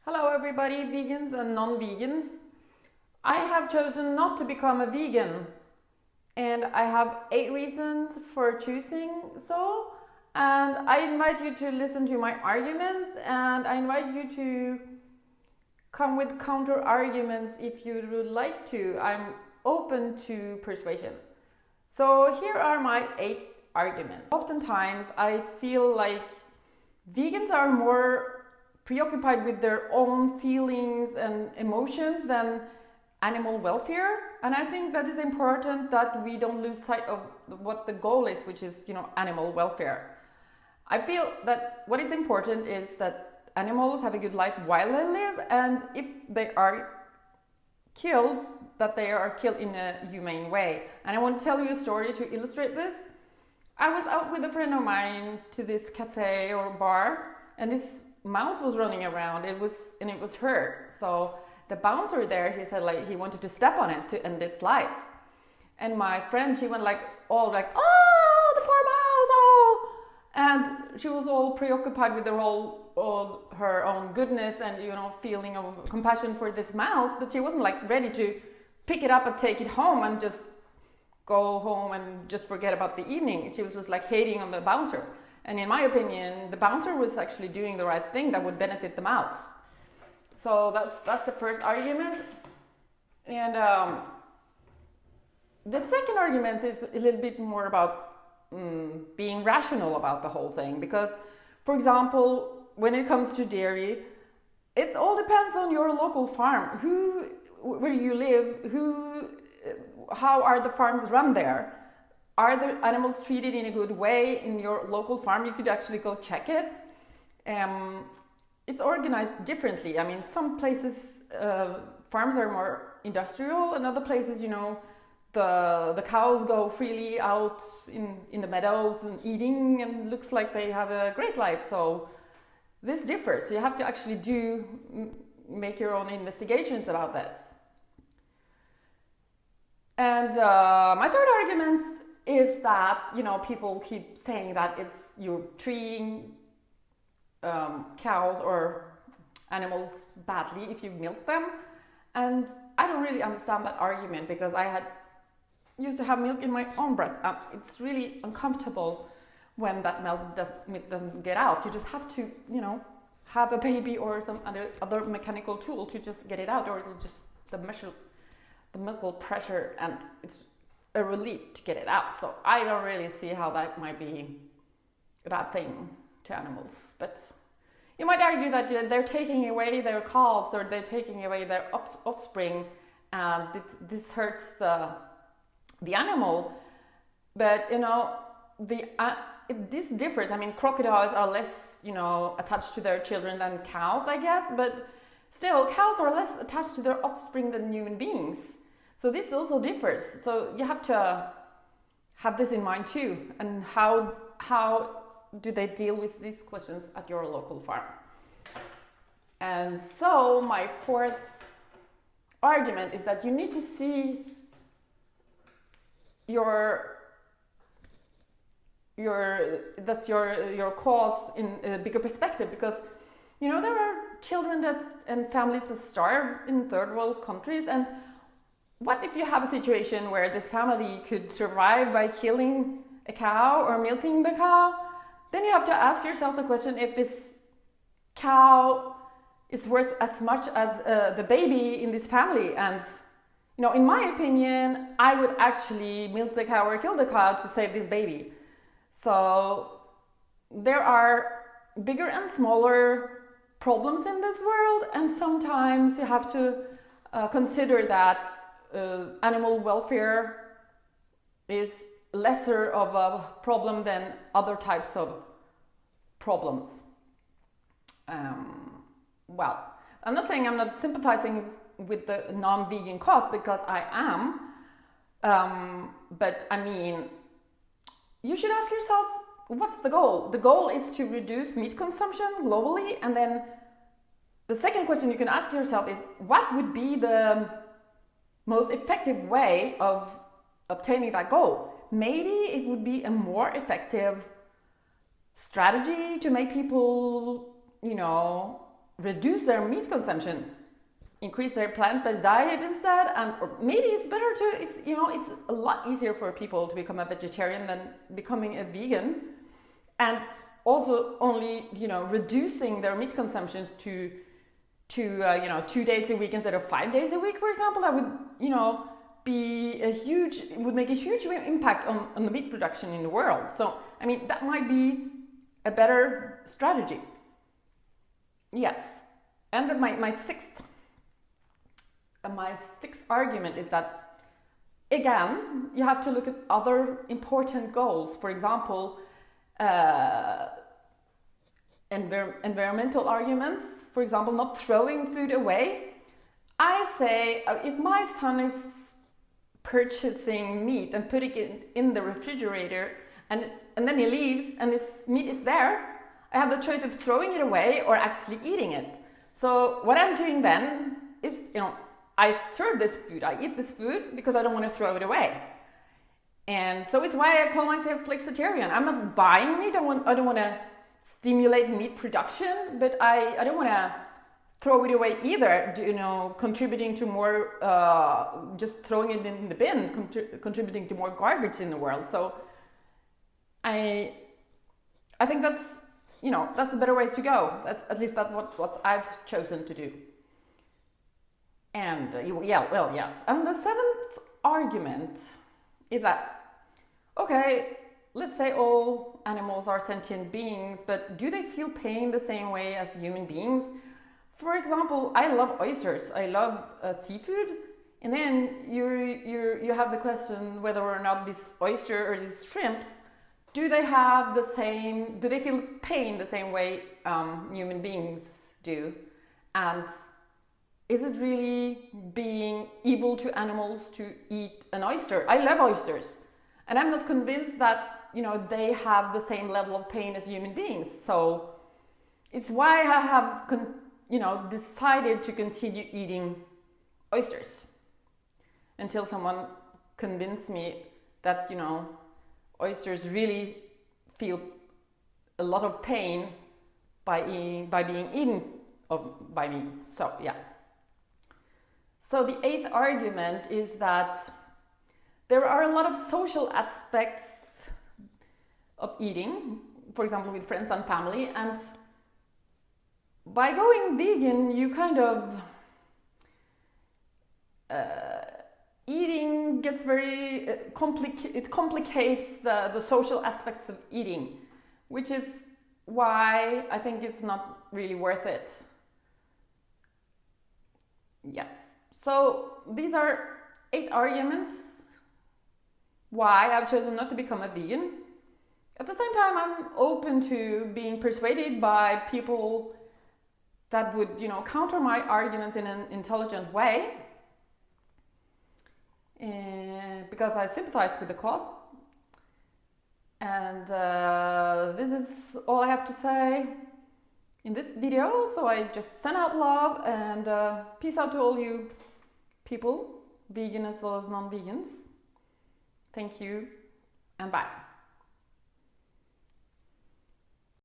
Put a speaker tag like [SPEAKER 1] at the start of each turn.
[SPEAKER 1] Hello everybody, vegans and non-vegans. I have chosen not to become a vegan and I have 8 reasons for choosing so, and I invite you to listen to my arguments and I invite you to come with counter arguments if you would like to. I'm open to persuasion. So here are my 8 arguments. Oftentimes I feel like vegans are more preoccupied with their own feelings and emotions than animal welfare, and I think that is important that we don't lose sight of what the goal is, which is, animal welfare. I feel that what is important is that animals have a good life while they live, and if they are killed, that they are killed in a humane way. And I want to tell you a story to illustrate this. I was out with a friend of mine to this cafe or bar, and this mouse was running around. It was hurt. So the bouncer there, he said he wanted to step on it to end its life. And my friend, she went oh, the poor mouse, oh! And she was all preoccupied with all her own goodness and feeling of compassion for this mouse, but she wasn't ready to pick it up and take it home and just go home and just forget about the evening. She was just hating on the bouncer. And in my opinion, the bouncer was actually doing the right thing that would benefit the mouse. So that's the first argument. And the second argument is a little bit more about being rational about the whole thing. Because, for example, when it comes to dairy, it all depends on your local farm. Where you live, how are the farms run there? Are the animals treated in a good way in your local farm? You could actually go check it. It's organized differently. I mean, some places farms are more industrial, and other places, the cows go freely out in the meadows and eating, and looks like they have a great life. So this differs. You have to actually make your own investigations about this. And my third argument is that, people keep saying that you're treating cows or animals badly if you milk them. And I don't really understand that argument, because I used to have milk in my own breast. It's really uncomfortable when that milk doesn't get out. You just have to, have a baby or some other mechanical tool to just get it out, or it'll just measure the milk will pressure, and it's a relief to get it out. So I don't really see how that might be a bad thing to animals. But you might argue that they're taking away their calves, or they're taking away their offspring, and this hurts the animal. But this differs. I mean, crocodiles are less attached to their children than cows, I guess. But still, cows are less attached to their offspring than human beings. So this also differs. So you have to have this in mind too. And how do they deal with these questions at your local farm? And so my fourth argument is that you need to see your cause in a bigger perspective, because there are children and families that starve in third world countries. And what if you have a situation where this family could survive by killing a cow or milking the cow? Then you have to ask yourself the question if this cow is worth as much as the baby in this family. And in my opinion, I would actually milk the cow or kill the cow to save this baby. So there are bigger and smaller problems in this world, and sometimes you have to consider that animal welfare is lesser of a problem than other types of problems. Well, I'm not saying I'm not sympathizing with the non-vegan cause, because I am. But I mean, you should ask yourself, what's the goal? The goal is to reduce meat consumption globally, and then the second question you can ask yourself is, what would be the most effective way of obtaining that goal? Maybe it would be a more effective strategy to make people, reduce their meat consumption, increase their plant-based diet instead, and or maybe it's better to, it's a lot easier for people to become a vegetarian than becoming a vegan, and also only, reducing their meat consumptions to 2 days a week instead of 5 days a week, for example. That would, would make a huge impact on the meat production in the world. So, I mean, that might be a better strategy. Yes. And then my sixth argument is that, again, you have to look at other important goals. For example, environmental arguments. For example, not throwing food away. I say, if my son is purchasing meat and putting it in the refrigerator, and then he leaves and this meat is there, I have the choice of throwing it away or actually eating it. So what I'm doing then is, I serve this food, I eat this food because I don't want to throw it away. And so it's why I call myself flexitarian. I'm not buying meat, I don't want to stimulate meat production, but I don't want to throw it away either, contributing to more, just throwing it in the bin, contributing to more garbage in the world. So I think that's, that's the better way to go. At least that's what I've chosen to do. And yes. And the seventh argument is that, okay, let's say all animals are sentient beings, but do they feel pain the same way as human beings? For example, I love oysters. I love seafood. And then you have the question whether or not this oyster or these shrimps, do they feel pain the same way human beings do? And is it really being evil to animals to eat an oyster? I love oysters. And I'm not convinced that, they have the same level of pain as human beings. So it's why I have, decided to continue eating oysters until someone convinced me that, oysters really feel a lot of pain by being eaten by me. So, yeah. So the eighth argument is that there are a lot of social aspects of eating, for example, with friends and family, and by going vegan, you kind of eating gets very it complicates the social aspects of eating, which is why I think it's not really worth it. Yes. So these are 8 arguments why I've chosen not to become a vegan. At the same time, I'm open to being persuaded by people that would, counter my arguments in an intelligent way, because I sympathize with the cause. And this is all I have to say in this video. So I just send out love and peace out to all you people, vegan as well as non-vegans. Thank you and bye.